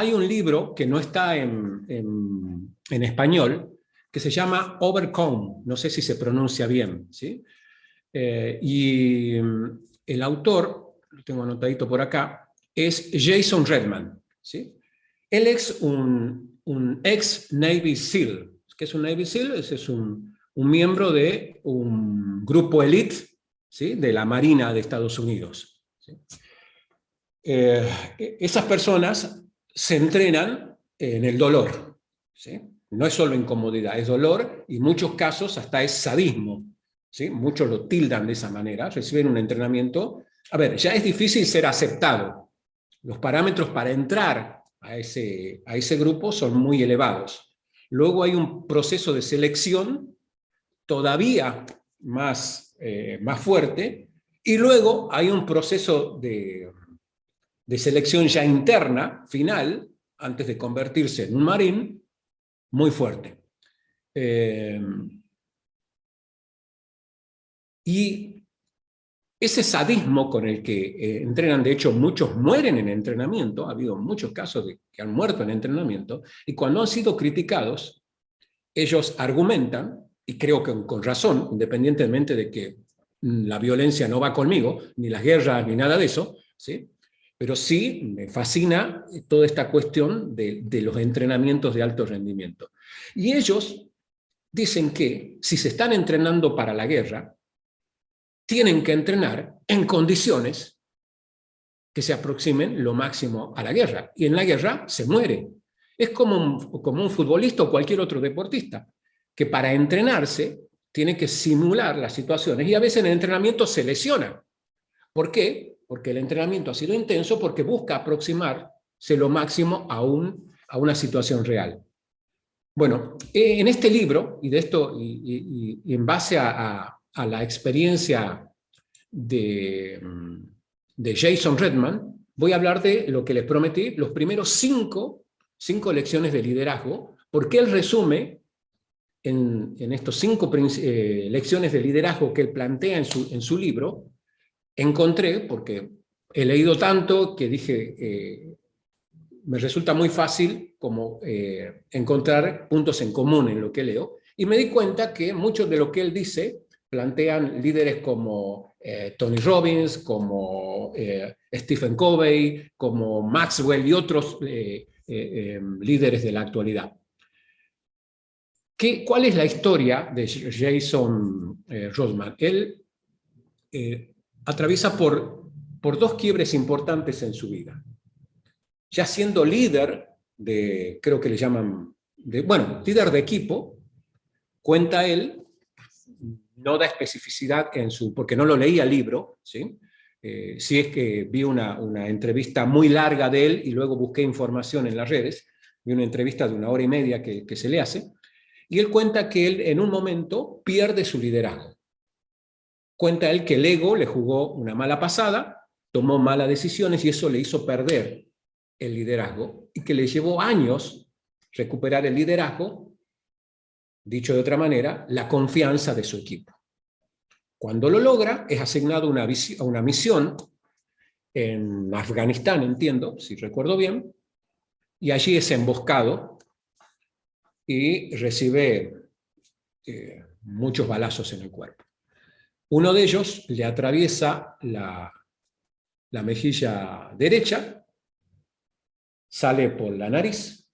hay un libro que no está en español, que se llama Overcome, no sé si se pronuncia bien, ¿sí? Y el autor, lo tengo anotadito por acá, es Jason Redman, ¿sí? Él es un ex Navy SEAL. ¿Qué es un Navy SEAL? Es un miembro de un grupo elite, ¿sí? De la Marina de Estados Unidos, ¿sí? Esas personas se entrenan en el dolor, ¿sí? No es solo incomodidad, es dolor y en muchos casos hasta es sadismo, ¿sí? Muchos lo tildan de esa manera, reciben un entrenamiento. A ver, ya es difícil ser aceptado. Los parámetros para entrar a ese grupo son muy elevados. Luego hay un proceso de selección todavía más fuerte y luego hay un proceso de selección ya interna, final, antes de convertirse en un marín, muy fuerte. Y ese sadismo con el que entrenan, de hecho muchos mueren en entrenamiento, ha habido muchos casos de que han muerto en entrenamiento, y cuando han sido criticados, ellos argumentan, y creo que con razón, independientemente de que la violencia no va conmigo, ni las guerras, ni nada de eso, ¿sí? Pero sí me fascina toda esta cuestión de los entrenamientos de alto rendimiento. Y ellos dicen que si se están entrenando para la guerra, tienen que entrenar en condiciones que se aproximen lo máximo a la guerra. Y en la guerra se muere. Es como un futbolista o cualquier otro deportista, que para entrenarse tiene que simular las situaciones y a veces en el entrenamiento se lesiona. ¿Por qué? Porque el entrenamiento ha sido intenso, porque busca aproximarse lo máximo a una situación real. Bueno, en este libro, y de esto, y en base a la experiencia de Jason Redman, voy a hablar de lo que les prometí, los primeros cinco lecciones de liderazgo, porque él resume en estos 5 lecciones de liderazgo que él plantea en su libro. Encontré, porque he leído tanto que dije, me resulta muy fácil como encontrar puntos en común en lo que leo, y me di cuenta que muchos de lo que él dice plantean líderes como Tony Robbins, como Stephen Covey, como Maxwell y otros líderes de la actualidad. ¿Cuál es la historia de Jason Rodman? Él atraviesa por 2 quiebres importantes en su vida. Ya siendo líder creo que le llaman, líder de equipo, cuenta él, no da especificidad porque no lo leía el libro, ¿sí? Sí es que vi una entrevista muy larga de él y luego busqué información en las redes, vi una entrevista de 1 hora y media que se le hace, y él cuenta que él en un momento pierde su liderazgo. Cuenta él que el ego le jugó una mala pasada, tomó malas decisiones y eso le hizo perder el liderazgo y que le llevó años recuperar el liderazgo, dicho de otra manera, la confianza de su equipo. Cuando lo logra, es asignado a una misión en Afganistán, entiendo, si recuerdo bien, y allí es emboscado y recibe muchos balazos en el cuerpo. Uno de ellos le atraviesa la mejilla derecha, sale por la nariz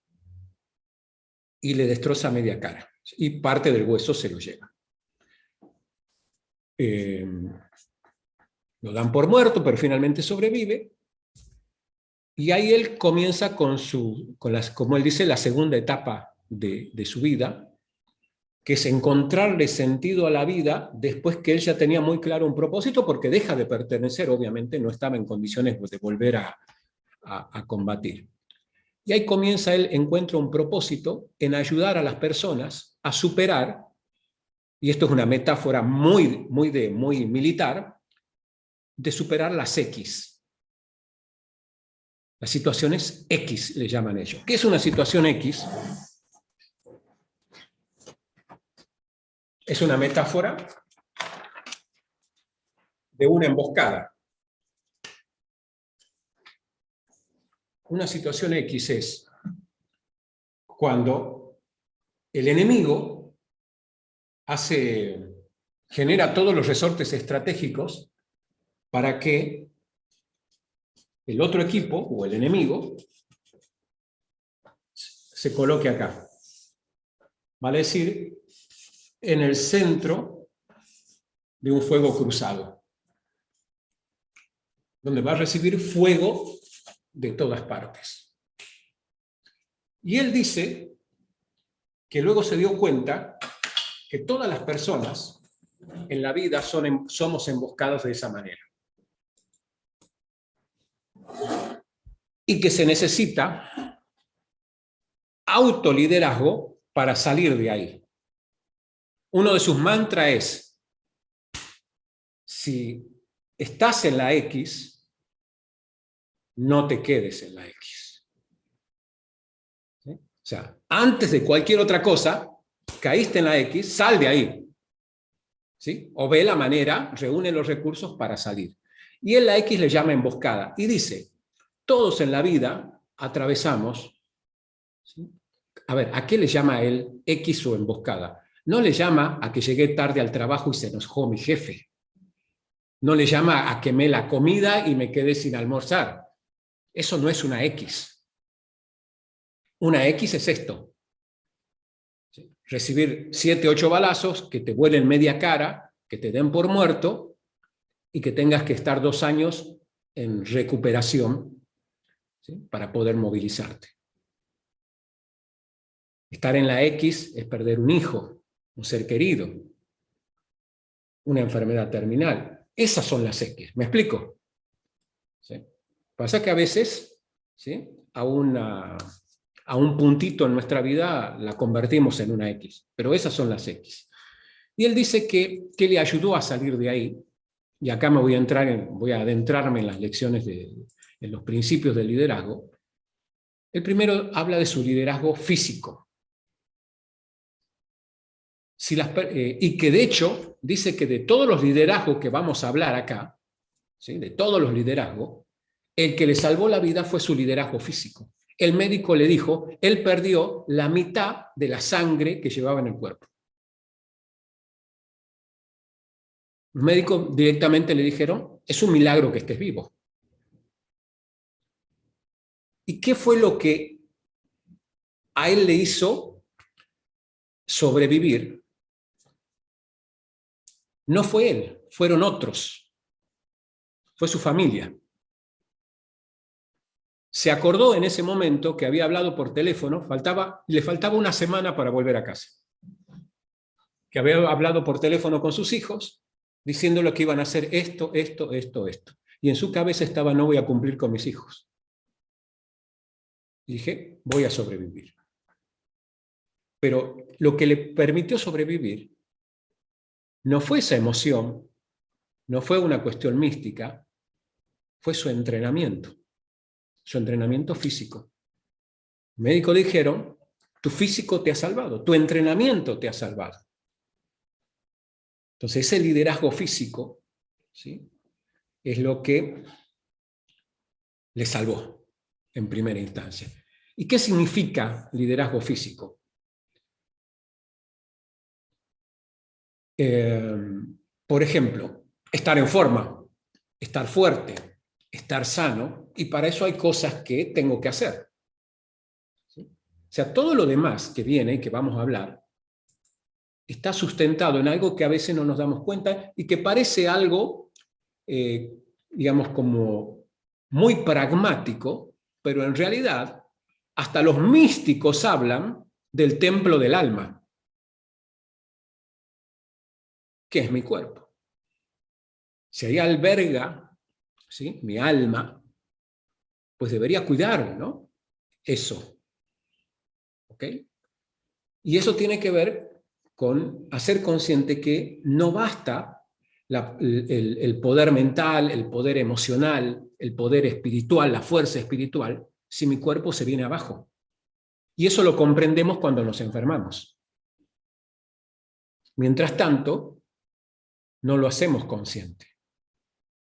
y le destroza media cara. Y parte del hueso se lo lleva. Lo dan por muerto, pero finalmente sobrevive. Y ahí él comienza como él dice, la segunda etapa de su vida, que es encontrarle sentido a la vida después que él ya tenía muy claro un propósito, porque deja de pertenecer, obviamente, no estaba en condiciones de volver a combatir. Y ahí comienza él, encuentra un propósito en ayudar a las personas a superar, y esto es una metáfora muy militar, de superar las X. Las situaciones X le llaman ellos. ¿Qué es una situación X? Es una metáfora de una emboscada. una situación X es cuando el enemigo genera todos los resortes estratégicos para que el otro equipo o el enemigo se coloque acá. Vale decir, en el centro de un fuego cruzado, donde va a recibir fuego de todas partes. Y él dice que luego se dio cuenta que todas las personas en la vida somos emboscados de esa manera. Y que se necesita autoliderazgo para salir de ahí. Uno de sus mantras es, si estás en la X, no te quedes en la X. ¿Sí? O sea, antes de cualquier otra cosa, caíste en la X, sal de ahí. ¿Sí? O ve la manera, reúne los recursos para salir. Y en la X le llama emboscada. Y dice, todos en la vida atravesamos, ¿sí? A ver, ¿a qué le llama él X o emboscada? No le llama a que llegué tarde al trabajo y se enojó mi jefe. No le llama a quemé la comida y me quedé sin almorzar. Eso no es una X. Una X es esto. ¿Sí? Recibir 7, 8 balazos que te vuelen media cara, que te den por muerto y que tengas que estar 2 años en recuperación, ¿sí? Para poder movilizarte. Estar en la X es perder un hijo, un ser querido, una enfermedad terminal. Esas son las X. ¿Me explico? ¿Sí? Pasa que a veces, ¿sí? a un puntito en nuestra vida la convertimos en una X, pero esas son las X. Y él dice que le ayudó a salir de ahí, y acá me voy a adentrarme en las lecciones, en los principios del liderazgo. El primero habla de su liderazgo físico. Y que de hecho dice que de todos los liderazgos que vamos a hablar acá, ¿sí? De todos los liderazgos, el que le salvó la vida fue su liderazgo físico. El médico le dijo, él perdió la mitad de la sangre que llevaba en el cuerpo. Los médicos directamente le dijeron, es un milagro que estés vivo. ¿Y qué fue lo que a él le hizo sobrevivir? No fue él, fueron otros. Fue su familia. Se acordó en ese momento que había hablado por teléfono, le faltaba una semana para volver a casa. Que había hablado por teléfono con sus hijos, diciéndole que iban a hacer esto. Y en su cabeza estaba, no voy a cumplir con mis hijos. Y dije, voy a sobrevivir. Pero lo que le permitió sobrevivir no fue esa emoción, no fue una cuestión mística, fue su entrenamiento físico. Los médicos dijeron, tu físico te ha salvado, tu entrenamiento te ha salvado. Entonces ese liderazgo físico, ¿sí? Es lo que le salvó en primera instancia. ¿Y qué significa liderazgo físico? Por ejemplo, estar en forma, estar fuerte, estar sano, y para eso hay cosas que tengo que hacer. ¿Sí? O sea, todo lo demás que viene y que vamos a hablar está sustentado en algo que a veces no nos damos cuenta y que parece algo, digamos, como muy pragmático, pero en realidad hasta los místicos hablan del templo del alma, que es mi cuerpo. Si ahí alberga, ¿sí?, mi alma, pues debería cuidar, ¿no?, eso. ¿Ok? Y eso tiene que ver con hacer consciente que no basta el poder mental, el poder emocional, el poder espiritual, la fuerza espiritual, si mi cuerpo se viene abajo. Y eso lo comprendemos cuando nos enfermamos. Mientras tanto, no lo hacemos consciente.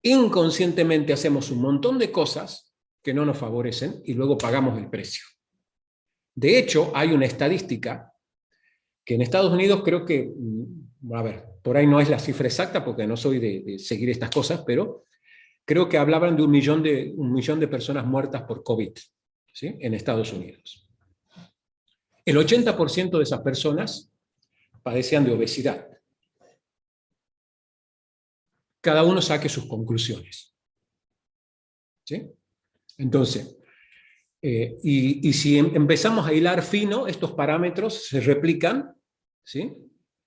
Inconscientemente hacemos un montón de cosas que no nos favorecen y luego pagamos el precio. De hecho, hay una estadística que en Estados Unidos creo que, a ver, por ahí no es la cifra exacta porque no soy de seguir estas cosas, pero creo que hablaban de un millón de personas muertas por COVID, ¿sí? En Estados Unidos. El 80% de esas personas padecían de obesidad. Cada uno saque sus conclusiones, ¿sí? Entonces, y si empezamos a hilar fino, estos parámetros se replican, ¿sí?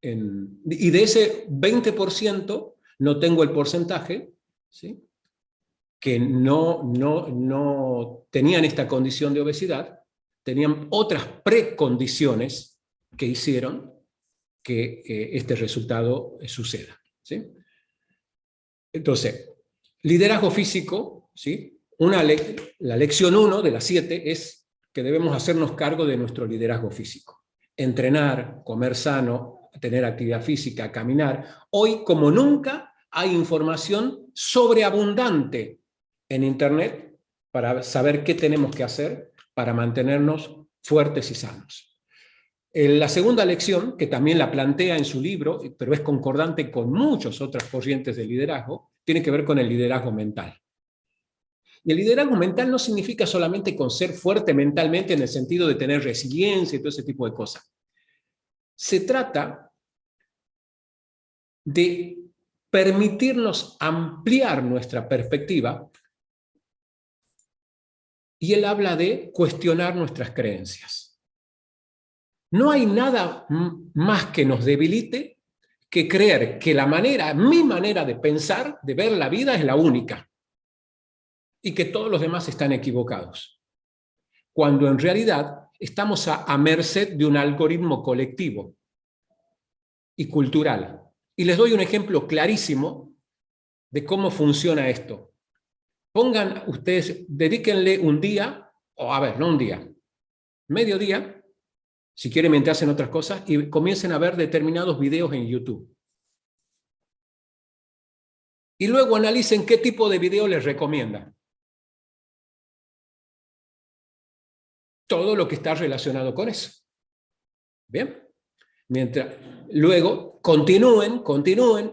Y de ese 20% no tengo el porcentaje, ¿sí? Que no tenían esta condición de obesidad, tenían otras precondiciones que hicieron que este resultado suceda, ¿sí? Entonces, liderazgo físico, ¿sí? La lección 1 de las 7 es que debemos hacernos cargo de nuestro liderazgo físico. Entrenar, comer sano, tener actividad física, caminar. Hoy, como nunca, hay información sobreabundante en Internet para saber qué tenemos que hacer para mantenernos fuertes y sanos. La segunda lección, que también la plantea en su libro, pero es concordante con muchas otras corrientes de liderazgo, tiene que ver con el liderazgo mental. Y el liderazgo mental no significa solamente con ser fuerte mentalmente en el sentido de tener resiliencia y todo ese tipo de cosas. Se trata de permitirnos ampliar nuestra perspectiva, y él habla de cuestionar nuestras creencias. No hay nada más que nos debilite que creer que mi manera de pensar, de ver la vida es la única y que todos los demás están equivocados, cuando en realidad estamos a merced de un algoritmo colectivo y cultural. Y les doy un ejemplo clarísimo de cómo funciona esto. Pongan ustedes, dedíquenle un día, o a ver, no un día, medio día, si quieren mientras hacen otras cosas, y comiencen a ver determinados videos en YouTube. Y luego analicen qué tipo de video les recomienda. Todo lo que está relacionado con eso. ¿Bien? Luego continúen,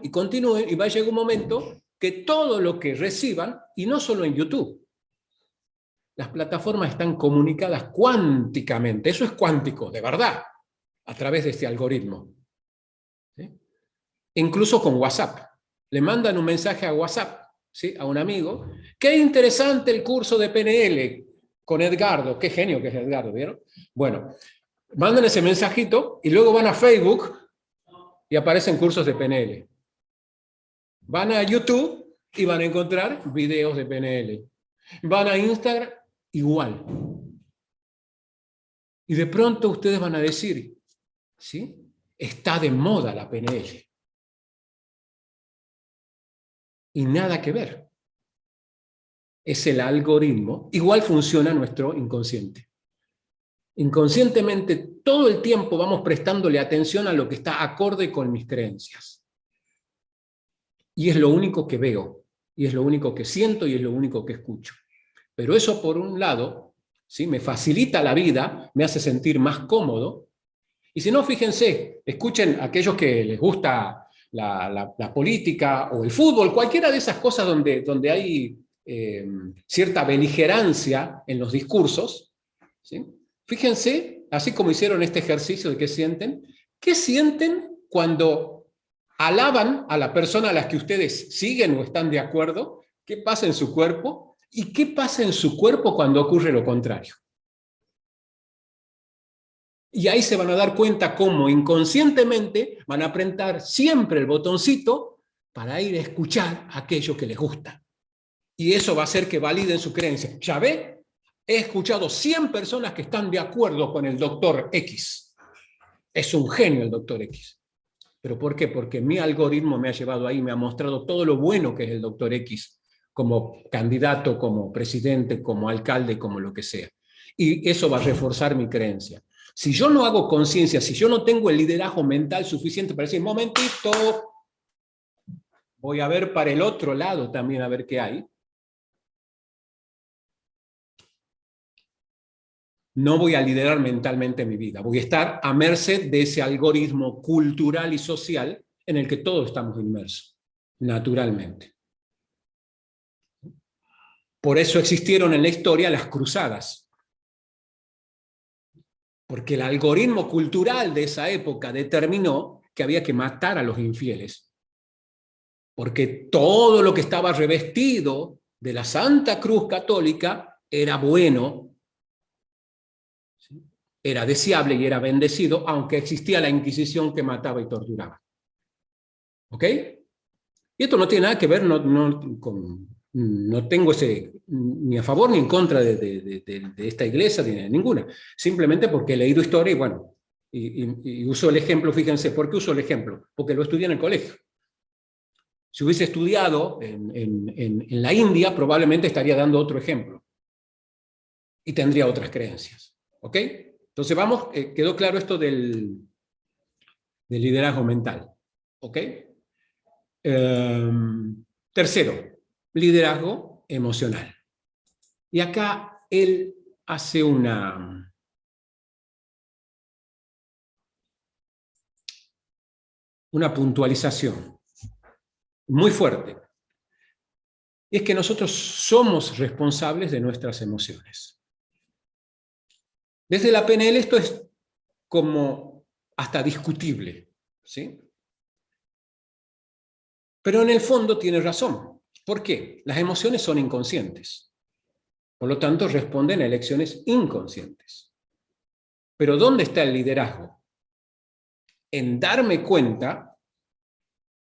y va a llegar un momento que todo lo que reciban, y no solo en YouTube, las plataformas están comunicadas cuánticamente, eso es cuántico, de verdad, a través de este algoritmo. ¿Sí? Incluso con WhatsApp. Le mandan un mensaje a WhatsApp, ¿sí? A un amigo, qué interesante el curso de PNL con Edgardo, qué genio que es Edgardo, ¿vieron? Bueno, mandan ese mensajito y luego van a Facebook y aparecen cursos de PNL. Van a YouTube y van a encontrar videos de PNL. Van a Instagram, igual. Y de pronto ustedes van a decir, ¿sí? Está de moda la PNL. Y nada que ver. Es el algoritmo. Igual funciona nuestro inconsciente. Inconscientemente, todo el tiempo vamos prestándole atención a lo que está acorde con mis creencias. Y es lo único que veo, y es lo único que siento, y es lo único que escucho. Pero eso, por un lado, ¿sí? Me facilita la vida, me hace sentir más cómodo. Y si no, fíjense, escuchen a aquellos que les gusta la política o el fútbol, cualquiera de esas cosas donde hay cierta beligerancia en los discursos, ¿sí? Fíjense, así como hicieron este ejercicio de qué sienten cuando alaban a la persona a la que ustedes siguen o están de acuerdo, qué pasa en su cuerpo y qué pasa en su cuerpo cuando ocurre lo contrario. Y ahí se van a dar cuenta cómo inconscientemente van a apretar siempre el botoncito para ir a escuchar aquello que les gusta. Y eso va a hacer que validen su creencia. Ya ve, he escuchado 100 personas que están de acuerdo con el doctor X. Es un genio el doctor X. ¿Pero por qué? Porque mi algoritmo me ha llevado ahí, me ha mostrado todo lo bueno que es el doctor X como candidato, como presidente, como alcalde, como lo que sea. Y eso va a reforzar mi creencia. Si yo no hago conciencia, si yo no tengo el liderazgo mental suficiente para decir, momentito, voy a ver para el otro lado también a ver qué hay, no voy a liderar mentalmente mi vida. Voy a estar a merced de ese algoritmo cultural y social en el que todos estamos inmersos, naturalmente. Por eso existieron en la historia las cruzadas. Porque el algoritmo cultural de esa época determinó que había que matar a los infieles. Porque todo lo que estaba revestido de la Santa Cruz Católica era bueno, era deseable y era bendecido, aunque existía la Inquisición que mataba y torturaba. ¿Ok? Y esto no tiene nada que ver, no tengo ese, ni a favor ni en contra de esta iglesia, ni de ninguna. Simplemente porque he leído historia y bueno, y uso el ejemplo, fíjense, ¿por qué uso el ejemplo? Porque lo estudié en el colegio. Si hubiese estudiado en la India, probablemente estaría dando otro ejemplo. Y tendría otras creencias. ¿Ok? Entonces vamos, quedó claro esto del liderazgo mental. ¿Ok? Tercero, liderazgo emocional. Y acá él hace una puntualización muy fuerte. Y es que nosotros somos responsables de nuestras emociones. Desde la PNL esto es como hasta discutible, ¿sí? Pero en el fondo tiene razón. ¿Por qué? Las emociones son inconscientes. Por lo tanto, responden a elecciones inconscientes. Pero ¿dónde está el liderazgo? En darme cuenta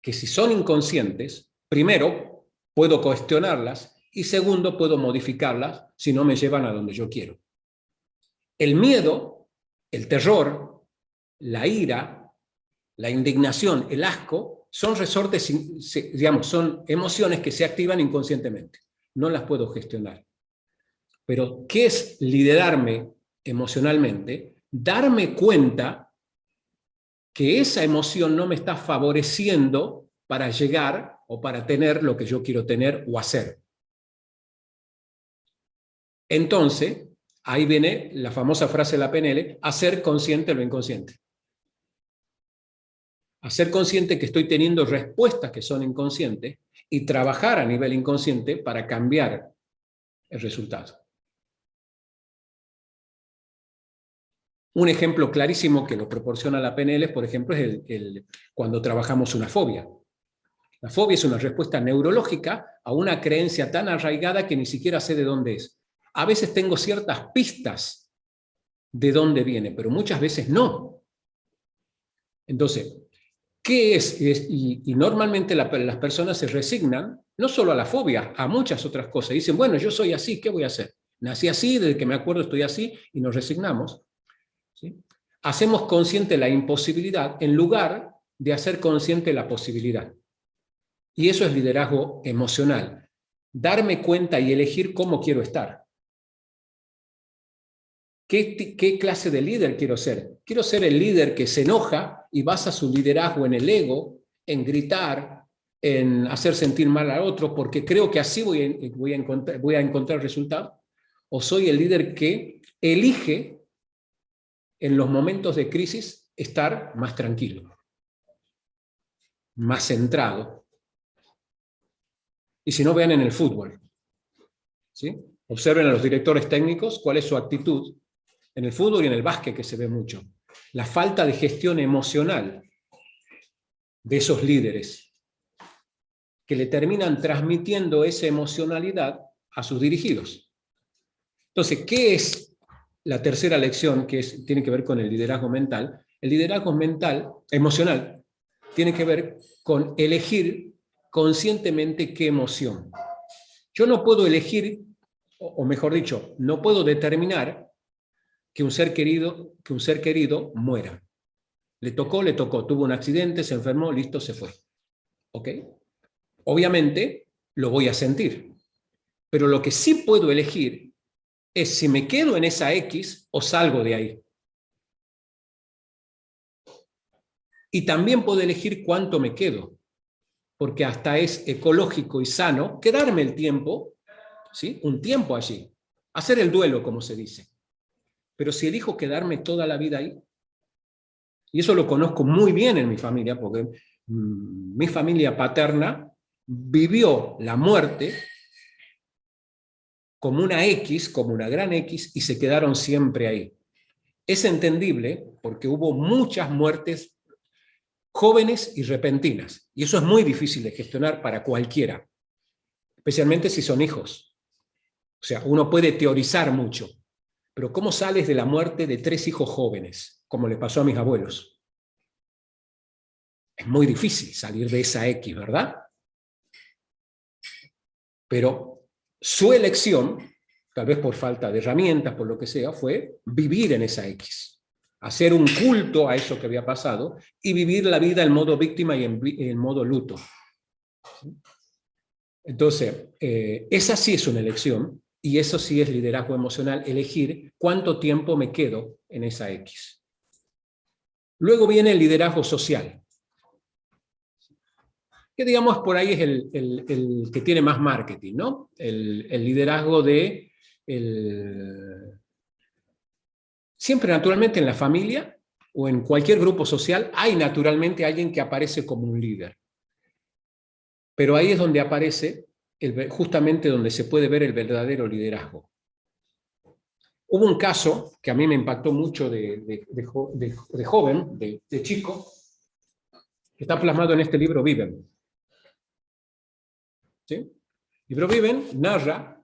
que si son inconscientes, primero, puedo cuestionarlas y segundo, puedo modificarlas si no me llevan a donde yo quiero. El miedo, el terror, la ira, la indignación, el asco, son resortes, digamos, son emociones que se activan inconscientemente. No las puedo gestionar. Pero, ¿qué es liderarme emocionalmente? Darme cuenta que esa emoción no me está favoreciendo para llegar o para tener lo que yo quiero tener o hacer. Entonces, ahí viene la famosa frase de la PNL, hacer consciente lo inconsciente. Hacer consciente que estoy teniendo respuestas que son inconscientes y trabajar a nivel inconsciente para cambiar el resultado. Un ejemplo clarísimo que lo proporciona la PNL, por ejemplo, es cuando trabajamos una fobia. La fobia es una respuesta neurológica a una creencia tan arraigada que ni siquiera sé de dónde es. A veces tengo ciertas pistas de dónde viene, pero muchas veces no. Entonces, ¿qué es? Y normalmente las personas se resignan, no solo a la fobia, a muchas otras cosas. Dicen, bueno, yo soy así, ¿qué voy a hacer? Nací así, desde que me acuerdo estoy así, y nos resignamos. ¿Sí? Hacemos consciente la imposibilidad en lugar de hacer consciente la posibilidad. Y eso es liderazgo emocional. Darme cuenta y elegir cómo quiero estar. ¿Qué clase de líder quiero ser? Quiero ser el líder que se enoja y basa su liderazgo en el ego, en gritar, en hacer sentir mal a otro, porque creo que así voy a encontrar resultados. ¿O soy el líder que elige en los momentos de crisis estar más tranquilo, más centrado? Y si no, vean en el fútbol, ¿sí? Observen a los directores técnicos cuál es su actitud en el fútbol y en el básquet, que se ve mucho. La falta de gestión emocional de esos líderes que le terminan transmitiendo esa emocionalidad a sus dirigidos. Entonces, ¿qué es la tercera lección que tiene que ver con el liderazgo mental? El liderazgo mental, emocional, tiene que ver con elegir conscientemente qué emoción. Yo no puedo elegir, o mejor dicho, no puedo determinar que un ser querido muera. Le tocó, tuvo un accidente, se enfermó, listo, se fue. ¿Ok? Obviamente lo voy a sentir, pero lo que sí puedo elegir es si me quedo en esa X o salgo de ahí. Y también puedo elegir cuánto me quedo, porque hasta es ecológico y sano quedarme el tiempo, ¿sí? Un tiempo allí, hacer el duelo, como se dice. pero si elijo quedarme toda la vida ahí, y eso lo conozco muy bien en mi familia, porque mi familia paterna vivió la muerte como una X, como una gran X, y se quedaron siempre ahí. Es entendible porque hubo muchas muertes jóvenes y repentinas, y eso es muy difícil de gestionar para cualquiera, especialmente si son hijos. O sea, uno puede teorizar mucho, pero ¿cómo sales de la muerte de 3 hijos jóvenes, como le pasó a mis abuelos? Es muy difícil salir de esa X, ¿verdad? Pero su elección, tal vez por falta de herramientas, por lo que sea, fue vivir en esa X, hacer un culto a eso que había pasado y vivir la vida en modo víctima y en modo luto. Entonces, esa sí es una elección, y eso sí es liderazgo emocional, elegir cuánto tiempo me quedo en esa X. Luego viene el liderazgo social, que digamos por ahí es el que tiene más marketing, ¿no? El liderazgo de... Siempre naturalmente en la familia o en cualquier grupo social hay naturalmente alguien que aparece como un líder. Pero ahí es donde aparece, justamente donde se puede ver el verdadero liderazgo. Hubo un caso que a mí me impactó mucho de joven, de chico, que está plasmado en este libro Viven. ¿Sí? El libro Viven narra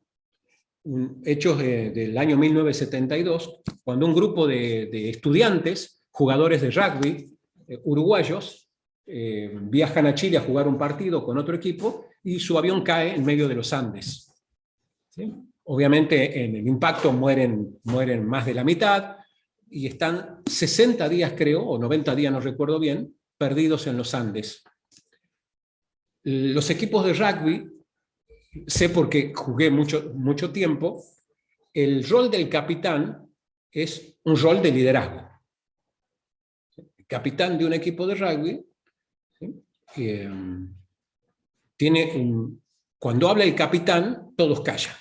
hechos del año 1972, cuando un grupo de estudiantes, jugadores de rugby uruguayos, viajan a Chile a jugar un partido con otro equipo y su avión cae en medio de los Andes. ¿Sí? Obviamente en el impacto mueren más de la mitad y están 60 días, creo, o 90 días, no recuerdo bien, perdidos en los Andes. Los equipos de rugby, sé porque jugué mucho tiempo, el rol del capitán es un rol de liderazgo. El capitán de un equipo de rugby, ¿sí? Cuando habla el capitán, todos callan.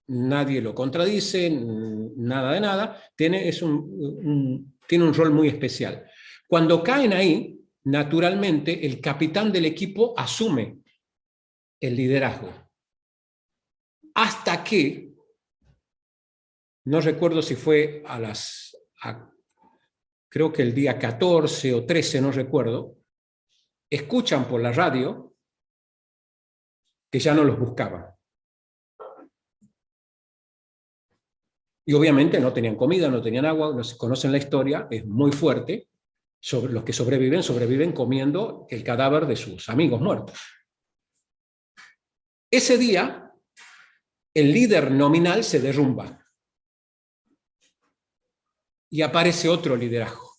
Nadie lo contradice, nada de nada. Tiene un rol muy especial. Cuando caen ahí, naturalmente, el capitán del equipo asume el liderazgo. Hasta que, no recuerdo si fue creo que el día 14 o 13, no recuerdo, escuchan por la radio que ya no los buscaban. Y obviamente no tenían comida, no tenían agua, no se conocen la historia, es muy fuerte. Los que sobreviven comiendo el cadáver de sus amigos muertos. Ese día, el líder nominal se derrumba y aparece otro liderazgo.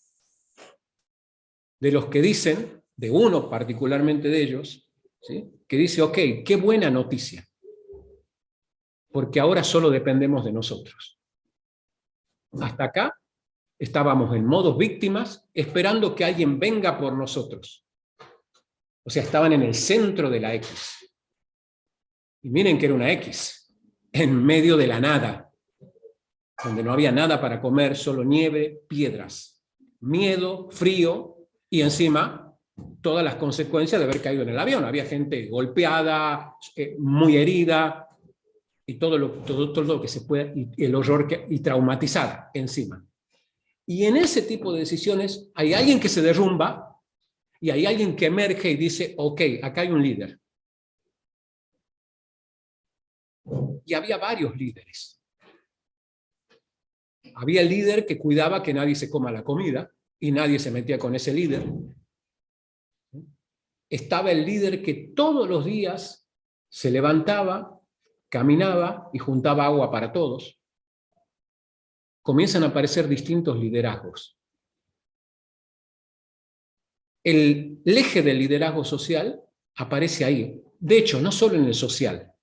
De los que dicen, de uno particularmente de ellos, ¿sí? Que dice, ok, qué buena noticia, porque ahora solo dependemos de nosotros. Hasta acá estábamos en modos víctimas, esperando que alguien venga por nosotros. O sea, estaban en el centro de la X. Y miren que era una X, en medio de la nada, donde no había nada para comer, solo nieve, piedras, miedo, frío, y encima todas las consecuencias de haber caído en el avión. Había gente golpeada, muy herida, y todo lo que se puede, y el horror y traumatizada encima. Y en ese tipo de decisiones hay alguien que se derrumba y hay alguien que emerge y dice, ok, acá hay un líder. Y había varios líderes. Había el líder que cuidaba que nadie se coma la comida y nadie se metía con ese líder. Estaba el líder que todos los días se levantaba, caminaba y juntaba agua para todos. Comienzan a aparecer distintos liderazgos. El eje del liderazgo social aparece ahí. De hecho, no solo en el social.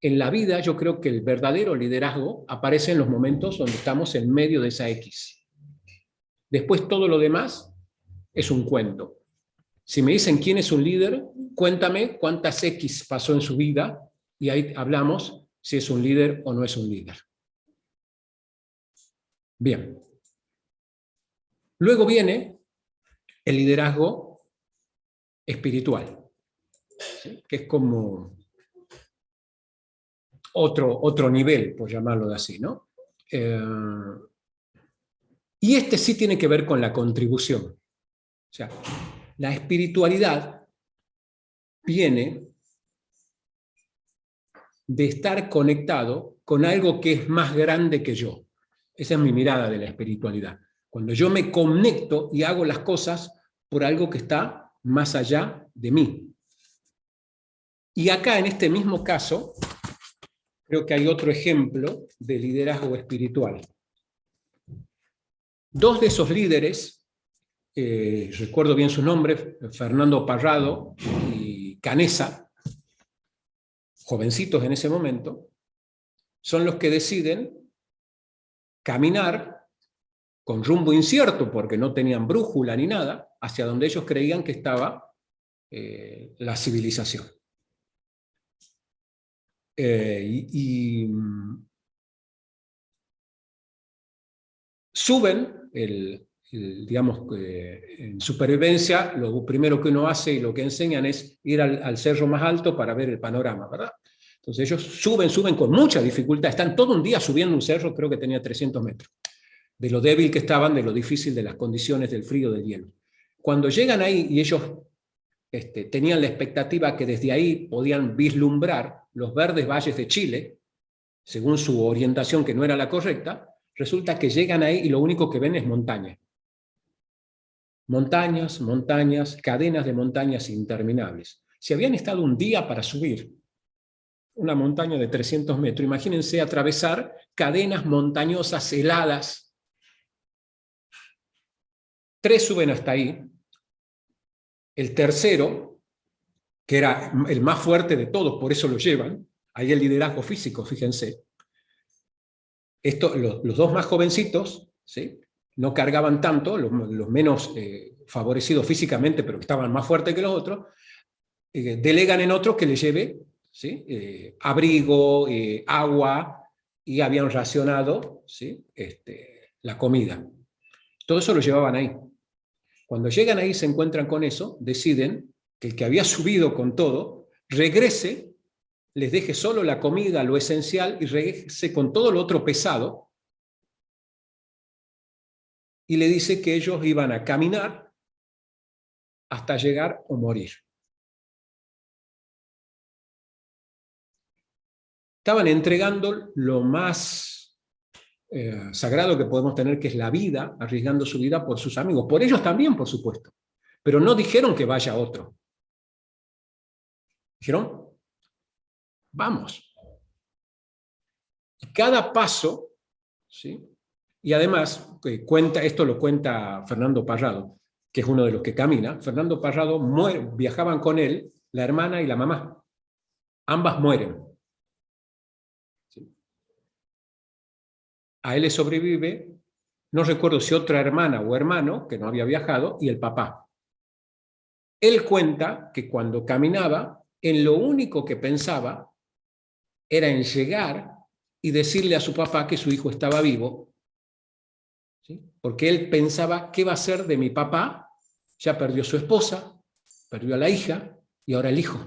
En la vida yo creo que el verdadero liderazgo aparece en los momentos donde estamos en medio de esa X. Después todo lo demás es un cuento. Si me dicen quién es un líder, cuéntame cuántas X pasó en su vida y ahí hablamos si es un líder o no es un líder. Bien. Luego viene el liderazgo espiritual, ¿sí? Que es como otro nivel, por llamarlo de así, ¿no? Y este sí tiene que ver con la contribución. O sea, la espiritualidad viene de estar conectado con algo que es más grande que yo. Esa es mi mirada de la espiritualidad. Cuando yo me conecto y hago las cosas por algo que está más allá de mí. Y acá, en este mismo caso, creo que hay otro ejemplo de liderazgo espiritual. Dos de esos líderes, recuerdo bien sus nombres, Fernando Parrado y Canessa, jovencitos en ese momento, son los que deciden caminar con rumbo incierto, porque no tenían brújula ni nada, hacia donde ellos creían que estaba la civilización. Suben, digamos, en supervivencia, lo primero que uno hace y lo que enseñan es ir al cerro más alto para ver el panorama, ¿verdad? Entonces ellos suben con mucha dificultad, están todo un día subiendo un cerro, creo que tenía 300 metros, de lo débil que estaban, de lo difícil de las condiciones del frío, del hielo. Cuando llegan ahí y ellos tenían la expectativa que desde ahí podían vislumbrar los verdes valles de Chile, según su orientación que no era la correcta, resulta que llegan ahí y lo único que ven es montaña. Montañas, montañas, cadenas de montañas interminables. Si habían estado un día para subir una montaña de 300 metros, imagínense atravesar cadenas montañosas heladas. 3 suben hasta ahí. El tercero, que era el más fuerte de todos, por eso lo llevan, ahí el liderazgo físico, fíjense. Los dos más jovencitos, ¿sí? No cargaban tanto, los menos favorecidos físicamente, pero que estaban más fuertes que los otros, delegan en otro que les lleve, ¿sí? Abrigo, agua, y habían racionado, ¿sí? La comida. Todo eso lo llevaban ahí. Cuando llegan ahí se encuentran con eso, deciden que el que había subido con todo, regrese, les deje solo la comida, lo esencial, y regrese con todo lo otro pesado, y le dice que ellos iban a caminar hasta llegar o morir. Estaban entregando lo más sagrado que podemos tener, que es la vida, arriesgando su vida por sus amigos, por ellos también, por supuesto. Pero no dijeron que vaya otro. Dijeron, vamos. Y cada paso, ¿sí? Y además, esto lo cuenta Fernando Parrado, que es uno de los que camina. Fernando Parrado viajaban con él la hermana y la mamá. Ambas mueren. ¿Sí? A él le sobrevive, no recuerdo si otra hermana o hermano, que no había viajado, y el papá. Él cuenta que cuando caminaba, en lo único que pensaba era en llegar y decirle a su papá que su hijo estaba vivo, ¿sí? Porque él pensaba, ¿qué va a ser de mi papá? Ya perdió su esposa, perdió a la hija y ahora el hijo.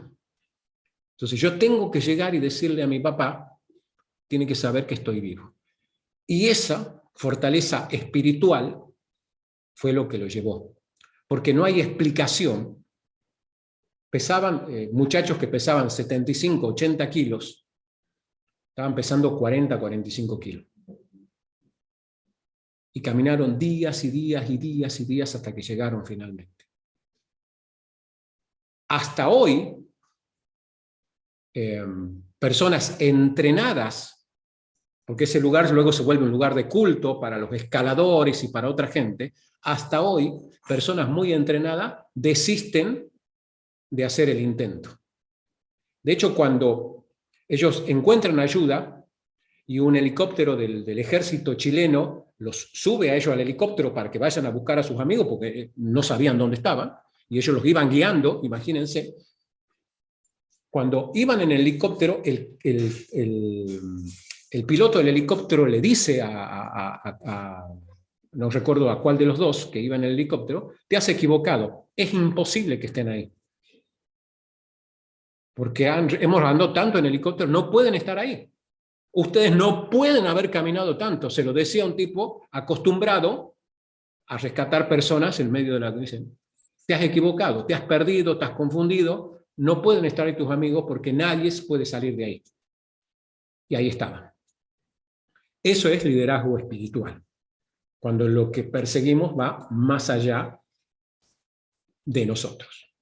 Entonces yo tengo que llegar y decirle a mi papá, tiene que saber que estoy vivo. Y esa fortaleza espiritual fue lo que lo llevó. Porque no hay explicación. Pesaban, muchachos que pesaban 75, 80 kilos, estaban pesando 40, 45 kilos. Y caminaron días y días y días y días hasta que llegaron finalmente. Hasta hoy, personas entrenadas, porque ese lugar luego se vuelve un lugar de culto para los escaladores y para otra gente, hasta hoy, personas muy entrenadas desisten de hacer el intento. De hecho, cuando ellos encuentran ayuda y un helicóptero del ejército chileno los sube a ellos al helicóptero para que vayan a buscar a sus amigos, porque no sabían dónde estaban, y ellos los iban guiando, imagínense. Cuando iban en el helicóptero, el el piloto del helicóptero le dice no recuerdo a cuál de los dos que iba en el helicóptero, te has equivocado, es imposible que estén ahí. Porque hemos andado tanto en helicóptero, no pueden estar ahí. Ustedes no pueden haber caminado tanto, se lo decía un tipo acostumbrado a rescatar personas en medio de la... Dicen, te has equivocado, te has perdido, te has confundido, no pueden estar ahí tus amigos porque nadie puede salir de ahí. Y ahí estaban. Eso es liderazgo espiritual, cuando lo que perseguimos va más allá de nosotros.